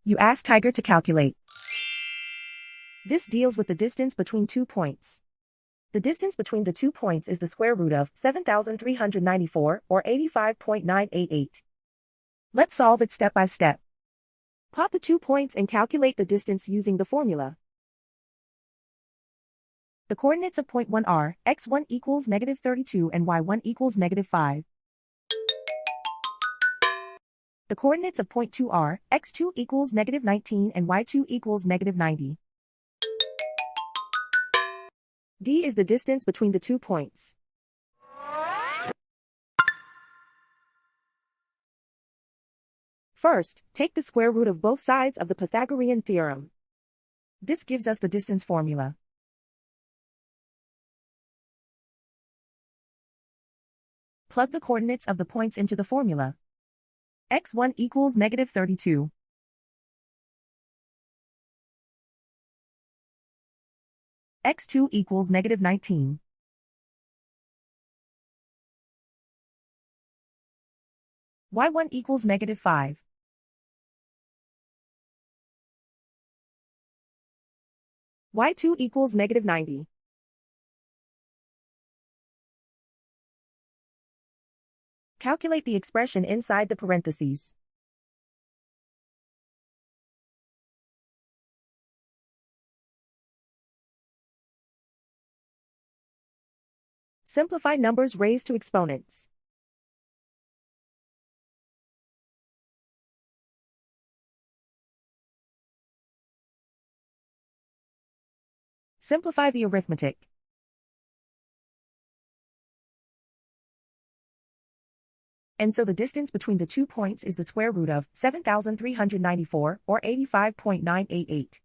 You ask Tiger to calculate. This deals with the distance between 2 points. The distance between the 2 points is the square root of 7,394, or 85.988. Let's solve it step by step. Plot the 2 points and calculate the distance using the formula. The coordinates of point 1 are x1 equals -32 and y1 equals -5. The coordinates of point 2 are x2 equals -19 and y2 equals -90. D is the distance between the 2 points. First, take the square root of both sides of the Pythagorean theorem. This gives us the distance formula. Plug the coordinates of the points into the formula. x1 equals -32. x2 equals -19. y1 equals -5. y2 equals -90. Calculate the expression inside the parentheses. Simplify numbers raised to exponents. Simplify the arithmetic. And so the distance between the 2 points is the square root of 7,394, or 85.988.